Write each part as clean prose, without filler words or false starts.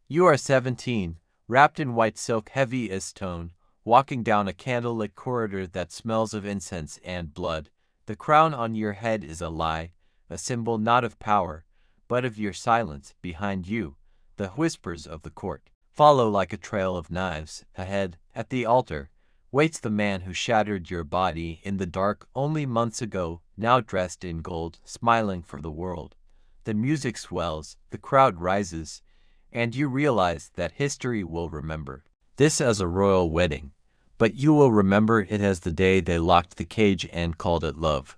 You are 17, wrapped in white silk heavy as stone, walking down a candlelit corridor that smells of incense and blood. The crown on your head is a lie, a symbol not of power, but of your silence. Behind you, the whispers of the court follow like a trail of knives. Ahead, at the altar, waits the man who shattered your body in the dark only months ago, now dressed in gold, smiling for the world. The music swells, the crowd rises, and you realize that history will remember this as a royal wedding, but you will remember it as the day they locked the cage and called it love.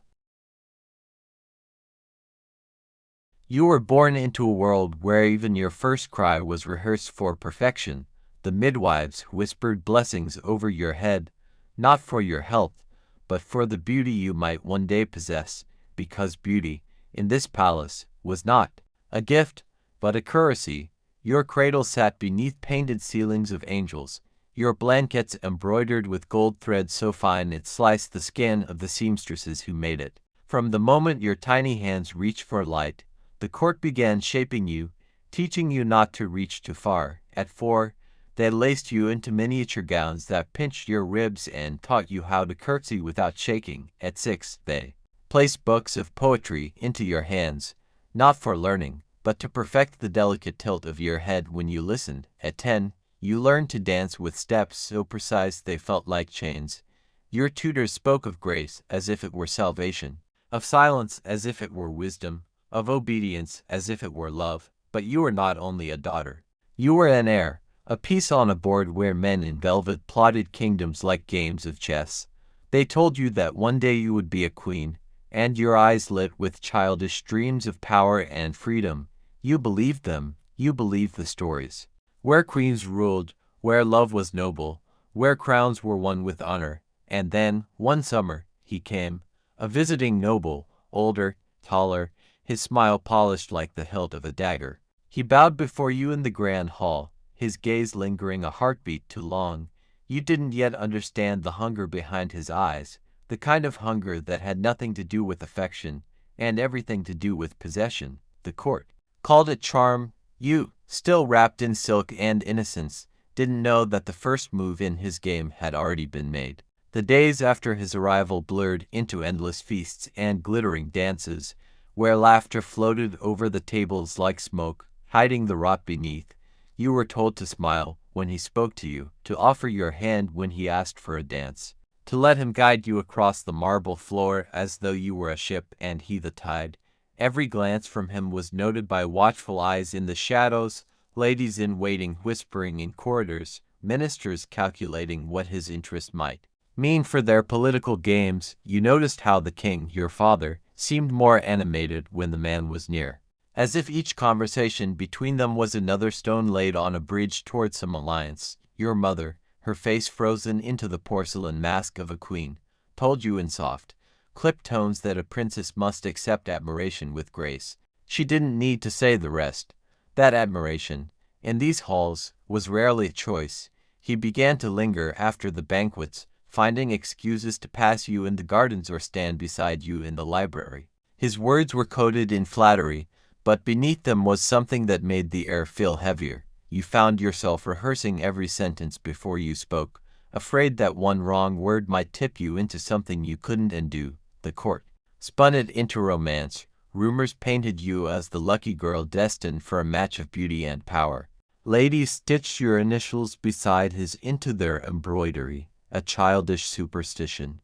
You were born into a world where even your first cry was rehearsed for perfection. The midwives whispered blessings over your head, not for your health, but for the beauty you might one day possess, because beauty, in this palace, was not a gift, but a currency. Your cradle sat beneath painted ceilings of angels, your blankets embroidered with gold thread so fine it sliced the skin of the seamstresses who made it. From the moment your tiny hands reached for light, the court began shaping you, teaching you not to reach too far. At 4, they laced you into miniature gowns that pinched your ribs and taught you how to curtsy without shaking. At 6, they placed books of poetry into your hands, not for learning, but to perfect the delicate tilt of your head when you listened. At 10, you learned to dance with steps so precise they felt like chains. Your tutors spoke of grace as if it were salvation, of silence as if it were wisdom, of obedience as if it were love. But you were not only a daughter. You were an heir, a piece on a board where men in velvet plotted kingdoms like games of chess. They told you that one day you would be a queen, and your eyes lit with childish dreams of power and freedom. You believed them, you believed the stories. Where queens ruled, where love was noble, where crowns were won with honor. And then, one summer, he came, a visiting noble, older, taller, his smile polished like the hilt of a dagger. He bowed before you in the grand hall, his gaze lingering a heartbeat too long. You didn't yet understand the hunger behind his eyes, the kind of hunger that had nothing to do with affection and everything to do with possession. The court called it charm. You, still wrapped in silk and innocence, didn't know that the first move in his game had already been made. The days after his arrival blurred into endless feasts and glittering dances, where laughter floated over the tables like smoke, hiding the rot beneath. You were told to smile when he spoke to you, to offer your hand when he asked for a dance, to let him guide you across the marble floor as though you were a ship and he the tide. Every glance from him was noted by watchful eyes in the shadows, ladies in waiting whispering in corridors, ministers calculating what his interest might mean for their political games. You noticed how the king, your father, seemed more animated when the man was near, as if each conversation between them was another stone laid on a bridge toward some alliance. Your mother, her face frozen into the porcelain mask of a queen, told you in soft, clipped tones that a princess must accept admiration with grace. She didn't need to say the rest. That admiration, in these halls, was rarely a choice. He began to linger after the banquets, finding excuses to pass you in the gardens or stand beside you in the library. His words were coated in flattery, but beneath them was something that made the air feel heavier. You found yourself rehearsing every sentence before you spoke, afraid that one wrong word might tip you into something you couldn't undo. The court spun it into romance. Rumors painted you as the lucky girl destined for a match of beauty and power. Ladies stitched your initials beside his into their embroidery, a childish superstition.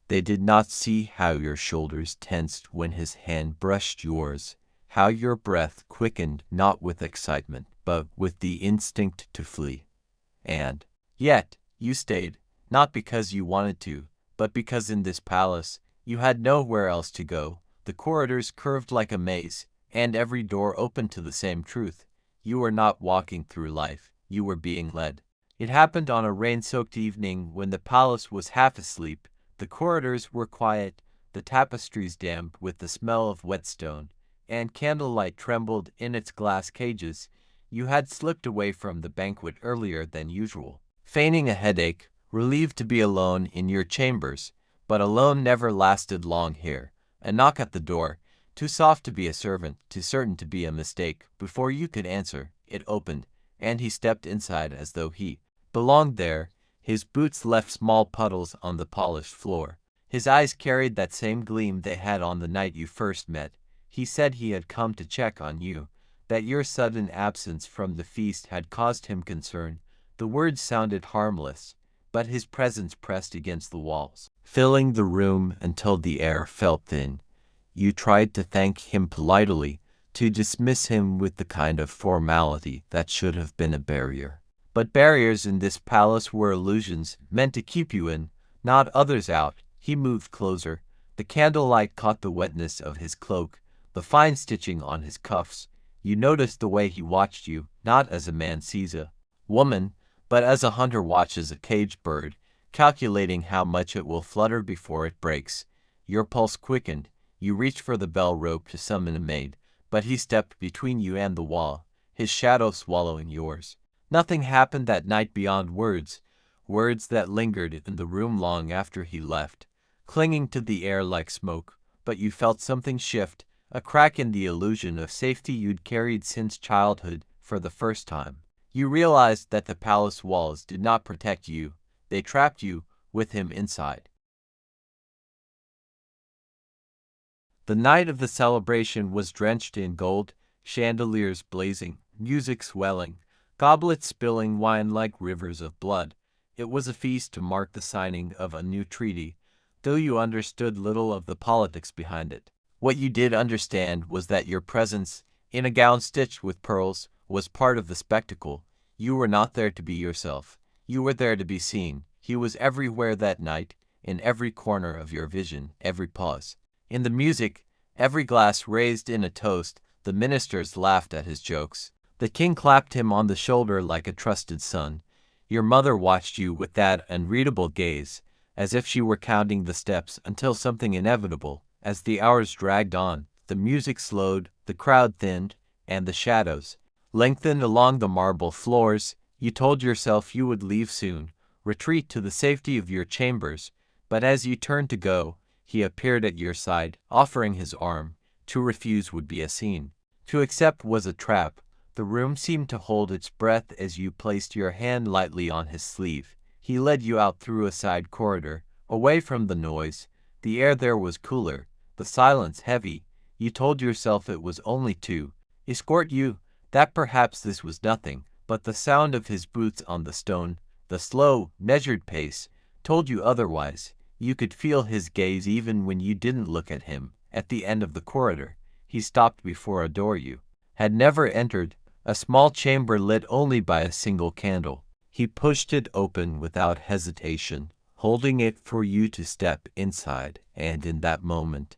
They did not see how your shoulders tensed when his hand brushed yours, how your breath quickened not with excitement, but with the instinct to flee. And yet, you stayed, not because you wanted to, but because in this palace, you had nowhere else to go. The corridors curved like a maze, and every door opened to the same truth. You were not walking through life, you were being led. It happened on a rain-soaked evening when the palace was half asleep. The corridors were quiet, the tapestries damp with the smell of whetstone, and candlelight trembled in its glass cages. You had slipped away from the banquet earlier than usual, feigning a headache, relieved to be alone in your chambers. But alone never lasted long here. A knock at the door, too soft to be a servant, too certain to be a mistake. Before you could answer, it opened, and he stepped inside as though he belonged there. His boots left small puddles on the polished floor. His eyes carried that same gleam they had on the night you first met. He said he had come to check on you, that your sudden absence from the feast had caused him concern. The words sounded harmless, but his presence pressed against the walls, filling the room until the air felt thin. You tried to thank him politely, to dismiss him with the kind of formality that should have been a barrier. But barriers in this palace were illusions meant to keep you in, not others out. He moved closer. The candlelight caught the wetness of his cloak, the fine stitching on his cuffs. You noticed the way he watched you, not as a man sees a woman, but as a hunter watches a caged bird, calculating how much it will flutter before it breaks. Your pulse quickened. You reached for the bell rope to summon a maid, but he stepped between you and the wall, his shadow swallowing yours. Nothing happened that night beyond words, words that lingered in the room long after he left, clinging to the air like smoke. But you felt something shift, a crack in the illusion of safety you'd carried since childhood. For the first time, you realized that the palace walls did not protect you, they trapped you with him inside. The night of the celebration was drenched in gold, chandeliers blazing, music swelling, goblets spilling wine like rivers of blood. It was a feast to mark the signing of a new treaty, though you understood little of the politics behind it. What you did understand was that your presence, in a gown stitched with pearls, was part of the spectacle. You were not there to be yourself. You were there to be seen. He was everywhere that night, in every corner of your vision, every pause. In the music, every glass raised in a toast. The ministers laughed at his jokes. The king clapped him on the shoulder like a trusted son. Your mother watched you with that unreadable gaze, as if she were counting the steps until something inevitable. As the hours dragged on, the music slowed, the crowd thinned, and the shadows lengthened along the marble floors. You told yourself you would leave soon, retreat to the safety of your chambers, but as you turned to go, he appeared at your side, offering his arm. To refuse would be a scene. To accept was a trap. The room seemed to hold its breath as you placed your hand lightly on his sleeve. He led you out through a side corridor, away from the noise. The air there was cooler, the silence heavy. You told yourself it was only to escort you, that perhaps this was nothing, but the sound of his boots on the stone, the slow, measured pace, told you otherwise. You could feel his gaze even when you didn't look at him. At the end of the corridor, he stopped before a door you had never entered, a small chamber lit only by a single candle. He pushed it open without hesitation, holding it for you to step inside, and in that moment,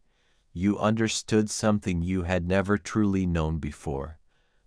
you understood something you had never truly known before.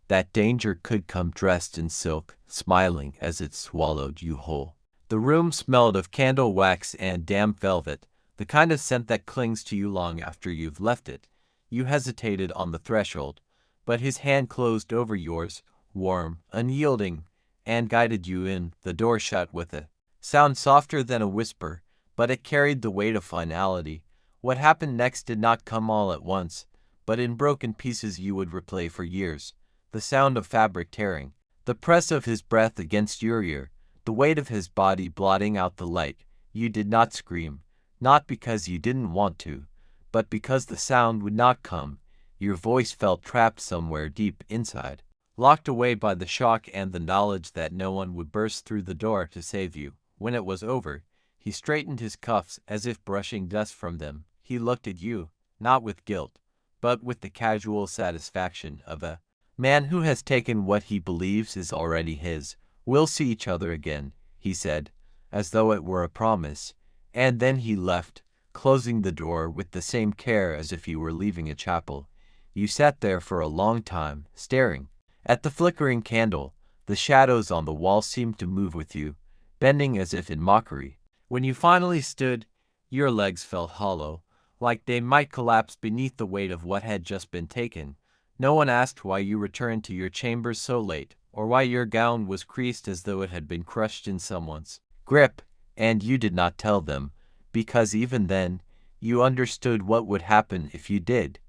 That danger could come dressed in silk, smiling as it swallowed you whole. The room smelled of candle wax and damp velvet, the kind of scent that clings to you long after you've left it. You hesitated on the threshold, but his hand closed over yours, warm, unyielding, and guided you in. The door shut with a sound softer than a whisper, but it carried the weight of finality. What happened next did not come all at once, but in broken pieces you would replay for years. The sound of fabric tearing, the press of his breath against your ear, the weight of his body blotting out the light. You did not scream, not because you didn't want to, but because the sound would not come. Your voice felt trapped somewhere deep inside, locked away by the shock and the knowledge that no one would burst through the door to save you. When it was over, he straightened his cuffs as if brushing dust from them. He looked at you, not with guilt, but with the casual satisfaction of a man who has taken what he believes is already his. "We'll see each other again," he said, as though it were a promise, and then he left, closing the door with the same care as if he were leaving a chapel. You sat there for a long time, staring at the flickering candle. The shadows on the wall seemed to move with you, bending as if in mockery. When you finally stood, your legs felt hollow, like they might collapse beneath the weight of what had just been taken. No one asked why you returned to your chambers so late, or why your gown was creased as though it had been crushed in someone's grip, and you did not tell them, because even then, you understood what would happen if you did.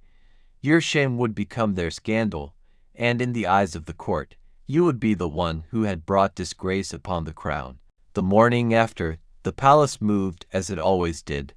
Your shame would become their scandal, and in the eyes of the court, You would be the one who had brought disgrace upon the crown. The morning after, the palace moved as it always did.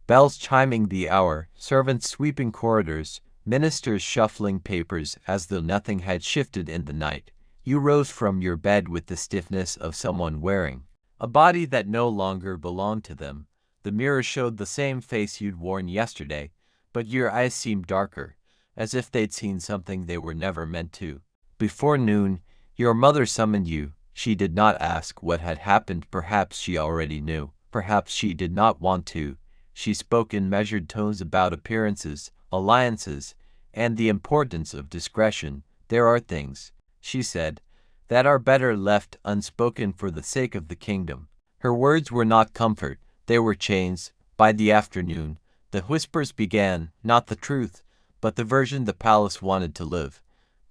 Bells chiming the hour, servants sweeping corridors, ministers shuffling papers as though nothing had shifted in the night. You rose from your bed with the stiffness of someone wearing a body that no longer belonged to them. The mirror showed the same face you'd worn yesterday, but your eyes seemed darker, as if they'd seen something they were never meant to. Before noon, your mother summoned you. She did not ask what had happened. Perhaps she already knew. Perhaps she did not want to. She spoke in measured tones about appearances, alliances, and the importance of discretion. There are things, she said, that are better left unspoken for the sake of the kingdom. Her words were not comfort, they were chains. By the afternoon, the whispers began, not the truth, but the version the palace wanted to live.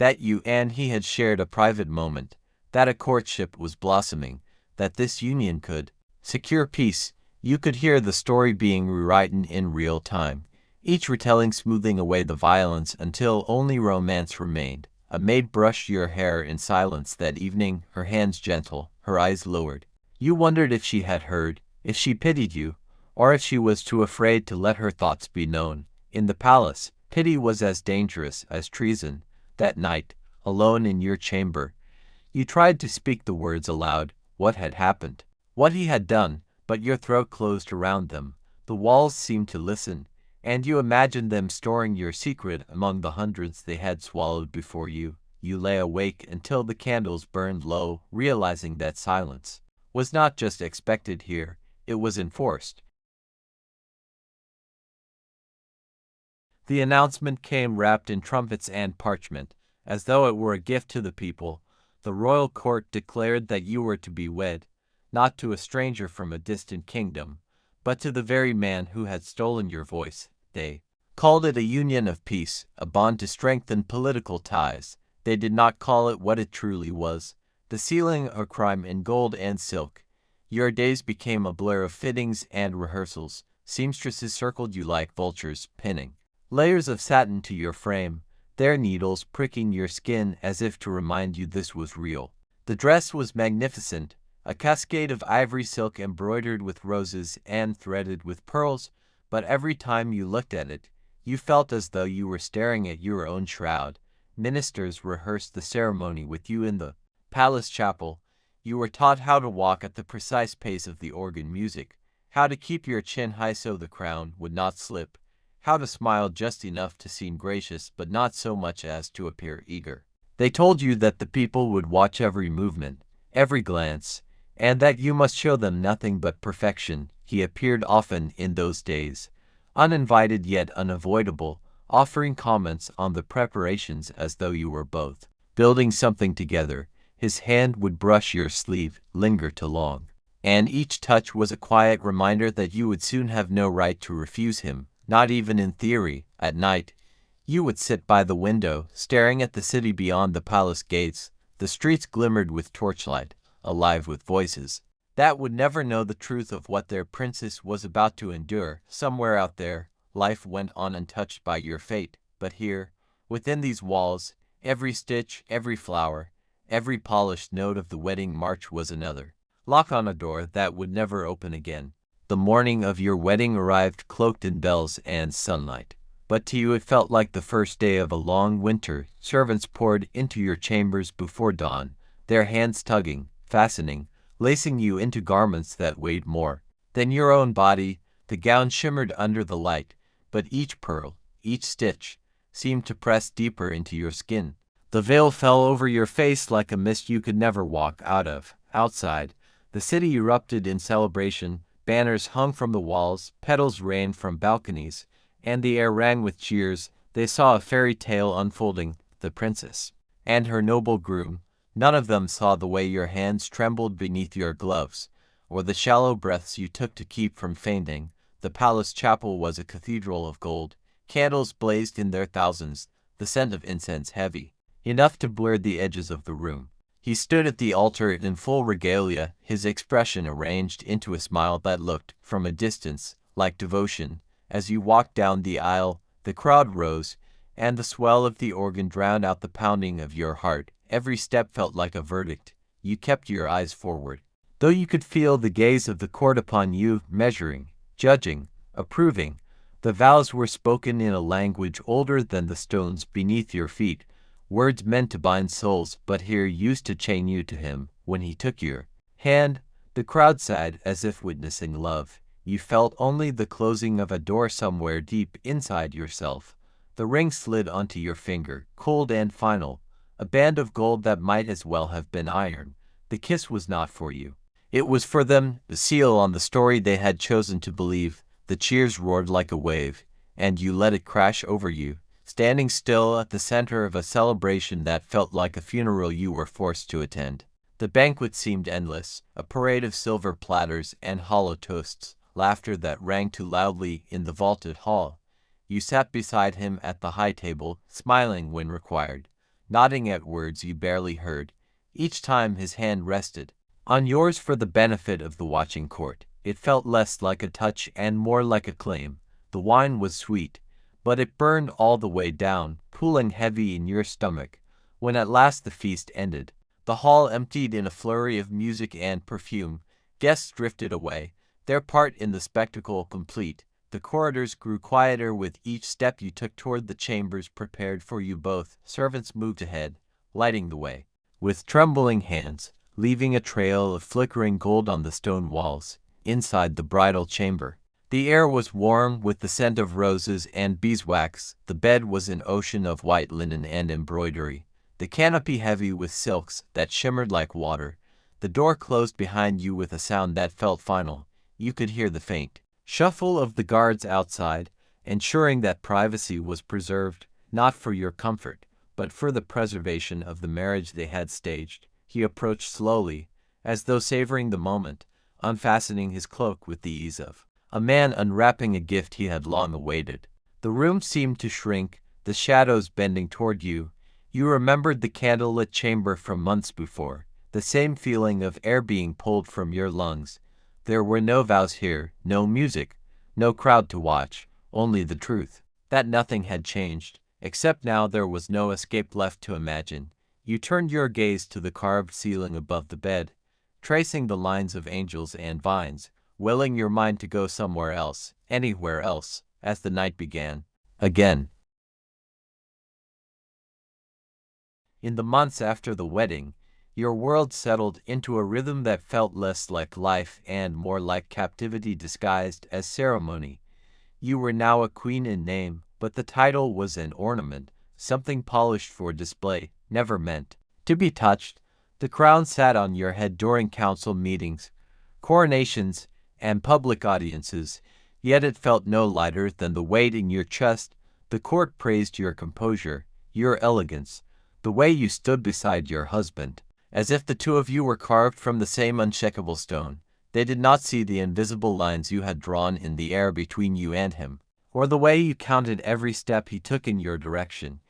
That you and he had shared a private moment, that a courtship was blossoming, that this union could secure peace. You could hear the story being rewritten in real time, each retelling smoothing away the violence until only romance remained. A maid brushed your hair in silence that evening, her hands gentle, her eyes lowered. You wondered if she had heard, if she pitied you, or if she was too afraid to let her thoughts be known. In the palace, pity was as dangerous as treason. That night, alone in your chamber, you tried to speak the words aloud, what had happened, what he had done, but your throat closed around them. The walls seemed to listen, and you imagined them storing your secret among the hundreds they had swallowed before you. You lay awake until the candles burned low, realizing that silence was not just expected here, it was enforced. The announcement came wrapped in trumpets and parchment, as though it were a gift to the people. The royal court declared that you were to be wed, not to a stranger from a distant kingdom, but to the very man who had stolen your voice. They called it a union of peace, a bond to strengthen political ties. They did not call it what it truly was, the sealing of crime in gold and silk. Your days became a blur of fittings and rehearsals. Seamstresses circled you like vultures, pinning layers of satin to your frame, their needles pricking your skin as if to remind you this was real. The dress was magnificent, a cascade of ivory silk embroidered with roses and threaded with pearls, but every time you looked at it, you felt as though you were staring at your own shroud. Ministers rehearsed the ceremony with you in the palace chapel. You were taught how to walk at the precise pace of the organ music, how to keep your chin high so the crown would not slip, how to smile just enough to seem gracious but not so much as to appear eager. They told you that the people would watch every movement, every glance, and that you must show them nothing but perfection. He appeared often in those days, uninvited yet unavoidable, offering comments on the preparations as though you were both building something together. His hand would brush your sleeve, linger too long, and each touch was a quiet reminder that you would soon have no right to refuse him, not even in theory. At night, you would sit by the window, staring at the city beyond the palace gates. The streets glimmered with torchlight, alive with voices that would never know the truth of what their princess was about to endure. Somewhere out there, life went on untouched by your fate. But here, within these walls, every stitch, every flower, every polished note of the wedding march was another lock on a door that would never open again. The morning of your wedding arrived cloaked in bells and sunlight, but to you it felt like the first day of a long winter. Servants poured into your chambers before dawn, their hands tugging, fastening, lacing you into garments that weighed more than your own body. The gown shimmered under the light, but each pearl, each stitch, seemed to press deeper into your skin. The veil fell over your face like a mist you could never walk out of. Outside, the city erupted in celebration. Banners hung from the walls, petals rained from balconies, and the air rang with cheers. They saw a fairy tale unfolding, the princess and her noble groom. None of them saw the way your hands trembled beneath your gloves, or the shallow breaths you took to keep from fainting. The palace chapel was a cathedral of gold. Candles blazed in their thousands, the scent of incense heavy, enough to blur the edges of the room. He stood at the altar in full regalia, his expression arranged into a smile that looked, from a distance, like devotion. As you walked down the aisle, the crowd rose, and the swell of the organ drowned out the pounding of your heart. Every step felt like a verdict. You kept your eyes forward. Though you could feel the gaze of the court upon you, measuring, judging, approving, the vows were spoken in a language older than the stones beneath your feet, words meant to bind souls but here used to chain you to him. When he took your hand, the crowd sighed as if witnessing love. You felt only the closing of a door somewhere deep inside yourself. The ring slid onto your finger, cold and final, a band of gold that might as well have been iron. The kiss was not for you. It was for them, the seal on the story they had chosen to believe. The cheers roared like a wave, and you let it crash over you, standing still at the center of a celebration that felt like a funeral you were forced to attend. The banquet seemed endless, a parade of silver platters and hollow toasts, laughter that rang too loudly in the vaulted hall. You sat beside him at the high table, smiling when required, nodding at words you barely heard. Each time his hand rested on yours for the benefit of the watching court, it felt less like a touch and more like a claim. The wine was sweet, but it burned all the way down, pooling heavy in your stomach. When at last the feast ended, the hall emptied in a flurry of music and perfume. Guests drifted away, their part in the spectacle complete. The corridors grew quieter with each step you took toward the chambers prepared for you both. Servants moved ahead, lighting the way with trembling hands, leaving a trail of flickering gold on the stone walls. Inside the bridal chamber, the air was warm with the scent of roses and beeswax. The bed was an ocean of white linen and embroidery, the canopy heavy with silks that shimmered like water. The door closed behind you with a sound that felt final. You could hear the faint shuffle of the guards outside, ensuring that privacy was preserved, not for your comfort, but for the preservation of the marriage they had staged. He approached slowly, as though savoring the moment, unfastening his cloak with the ease of a man unwrapping a gift he had long awaited. The room seemed to shrink, the shadows bending toward you. You remembered the candlelit chamber from months before, the same feeling of air being pulled from your lungs. There were no vows here, no music, no crowd to watch, only the truth that nothing had changed, except now there was no escape left to imagine. You turned your gaze to the carved ceiling above the bed, tracing the lines of angels and vines, willing your mind to go somewhere else, anywhere else, as the night began again. In the months after the wedding, your world settled into a rhythm that felt less like life and more like captivity disguised as ceremony. You were now a queen in name, but the title was an ornament, something polished for display, never meant to be touched. The crown sat on your head during council meetings, coronations, and public audiences, yet it felt no lighter than the weight in your chest. The court praised your composure, your elegance, the way you stood beside your husband, as if the two of you were carved from the same unshakable stone. They did not see the invisible lines you had drawn in the air between you and him, or the way you counted every step he took in your direction.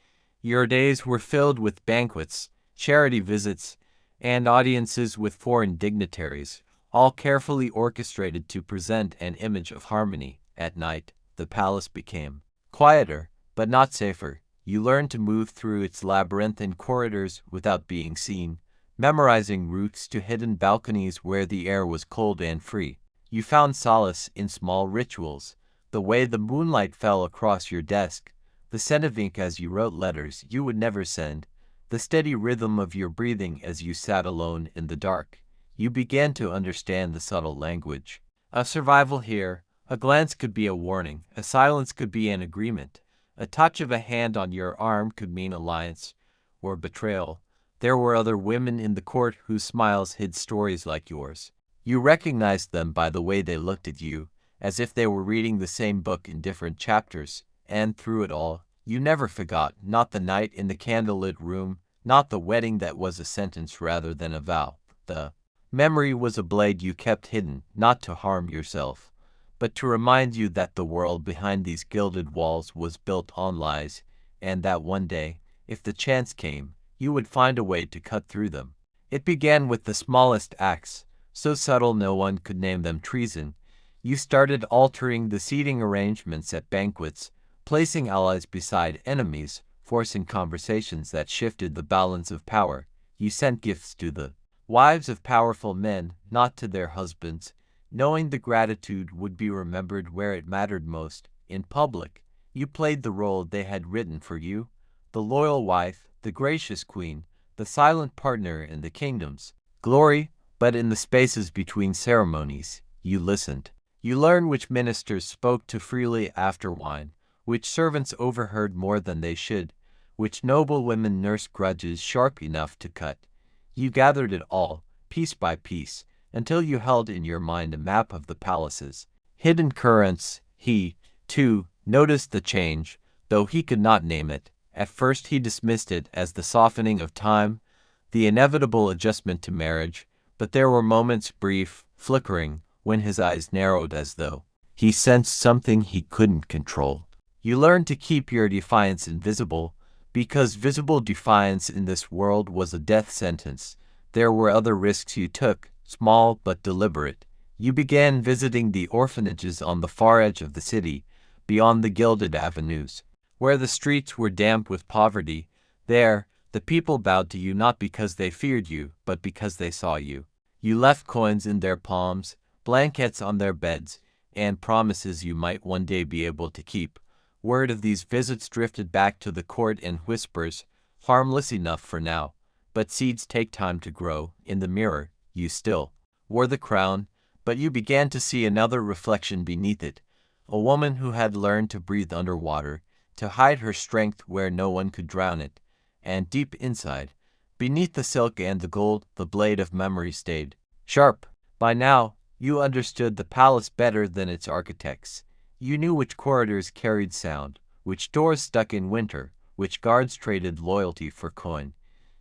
Your days were filled with banquets, charity visits, and audiences with foreign dignitaries, all carefully orchestrated to present an image of harmony. At night, the palace became quieter, but not safer. You learned to move through its labyrinthine corridors without being seen, memorizing routes to hidden balconies where the air was cold and free. You found solace in small rituals, the way the moonlight fell across your desk, the scent of ink as you wrote letters you would never send, the steady rhythm of your breathing as you sat alone in the dark. You began to understand the subtle language. A survival here, a glance could be a warning, a silence could be an agreement, a touch of a hand on your arm could mean alliance or betrayal. There were other women in the court whose smiles hid stories like yours. You recognized them by the way they looked at you, as if they were reading the same book in different chapters. And through it all, you never forgot, not the night in the candlelit room, not the wedding that was a sentence rather than a vow. The memory was a blade you kept hidden, not to harm yourself, but to remind you that the world behind these gilded walls was built on lies, and that one day, if the chance came, you would find a way to cut through them. It began with the smallest acts, so subtle no one could name them treason. You started altering the seating arrangements at banquets, placing allies beside enemies, forcing conversations that shifted the balance of power. You sent gifts to the wives of powerful men, not to their husbands, knowing the gratitude would be remembered where it mattered most, in public. You played the role they had written for you, the loyal wife, the gracious queen, the silent partner in the kingdom's glory, but in the spaces between ceremonies, you listened. You learned which ministers spoke too freely after wine, which servants overheard more than they should, which noble women nursed grudges sharp enough to cut. You gathered it all, piece by piece, until you held in your mind a map of the palace's hidden currents. He, too, noticed the change, though he could not name it. At first he dismissed it as the softening of time, the inevitable adjustment to marriage, but there were moments, brief, flickering, when his eyes narrowed as though he sensed something he couldn't control. You learned to keep your defiance invisible, because visible defiance in this world was a death sentence. There were other risks you took, small but deliberate. You began visiting the orphanages on the far edge of the city, beyond the gilded avenues, where the streets were damp with poverty. There, the people bowed to you not because they feared you, but because they saw you. You left coins in their palms, blankets on their beds, and promises you might one day be able to keep. Word of these visits drifted back to the court in whispers, harmless enough for now, but seeds take time to grow. In the mirror, you still wore the crown, but you began to see another reflection beneath it, a woman who had learned to breathe underwater, to hide her strength where no one could drown it, and deep inside, beneath the silk and the gold, the blade of memory stayed sharp. By now, you understood the palace better than its architects. You knew which corridors carried sound, which doors stuck in winter, which guards traded loyalty for coin.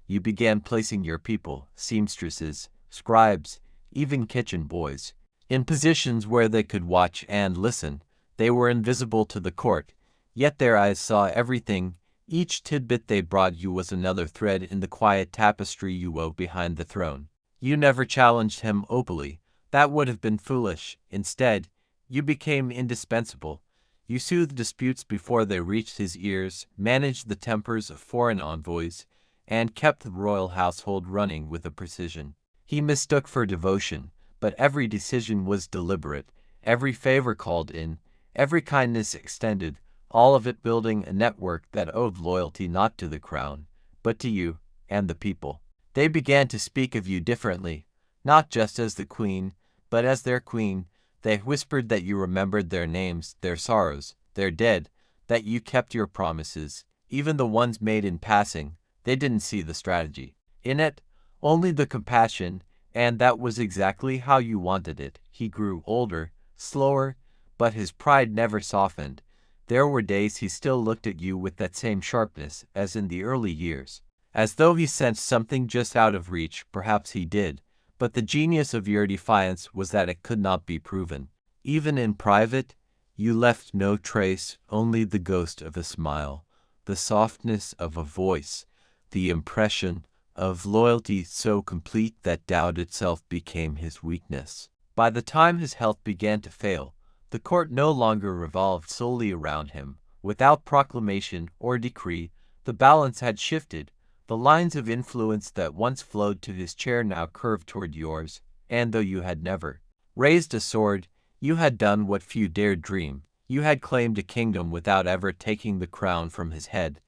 You began placing your people, seamstresses, scribes, even kitchen boys, in positions where they could watch and listen. They were invisible to the court, yet their eyes saw everything. Each tidbit they brought you was another thread in the quiet tapestry you wove behind the throne. You never challenged him openly. That would have been foolish. Instead, you became indispensable. You soothed disputes before they reached his ears, managed the tempers of foreign envoys, and kept the royal household running with a precision he mistook for devotion. But every decision was deliberate, every favor called in, every kindness extended, all of it building a network that owed loyalty not to the crown, but to you and the people. They began to speak of you differently, not just as the queen, but as their queen. They whispered that you remembered their names, their sorrows, their dead, that you kept your promises, even the ones made in passing. They didn't see the strategy in it, only the compassion, and that was exactly how you wanted it. He grew older, slower, but his pride never softened. There were days he still looked at you with that same sharpness as in the early years, as though he sensed something just out of reach. Perhaps he did. But the genius of your defiance was that it could not be proven. Even in private, you left no trace, only the ghost of a smile, the softness of a voice, the impression of loyalty so complete that doubt itself became his weakness. By the time his health began to fail, the court no longer revolved solely around him. Without proclamation or decree, the balance had shifted. The lines of influence that once flowed to his chair now curved toward yours, and though you had never raised a sword, you had done what few dared dream. You had claimed a kingdom without ever taking the crown from his head.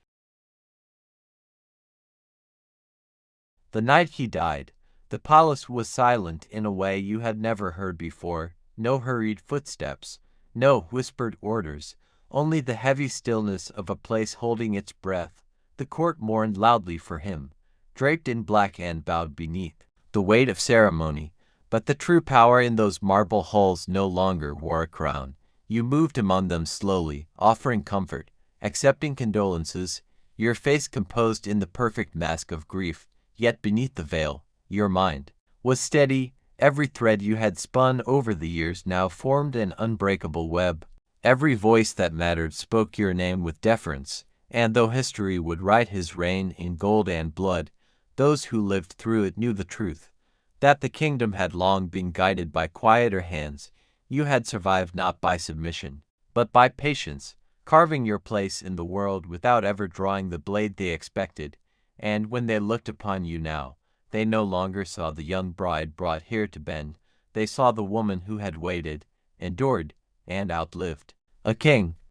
The night he died, the palace was silent in a way you had never heard before. No hurried footsteps, no whispered orders, only the heavy stillness of a place holding its breath. The court mourned loudly for him, draped in black and bowed beneath the weight of ceremony. But the true power in those marble halls no longer wore a crown. You moved among them slowly, offering comfort, accepting condolences, your face composed in the perfect mask of grief. Yet beneath the veil, your mind was steady. Every thread you had spun over the years now formed an unbreakable web. Every voice that mattered spoke your name with deference. And though history would write his reign in gold and blood, those who lived through it knew the truth, that the kingdom had long been guided by quieter hands. You had survived not by submission, but by patience, carving your place in the world without ever drawing the blade they expected. And when they looked upon you now, They no longer saw the young bride brought here to bend. They saw the woman who had waited, endured, and outlived a king.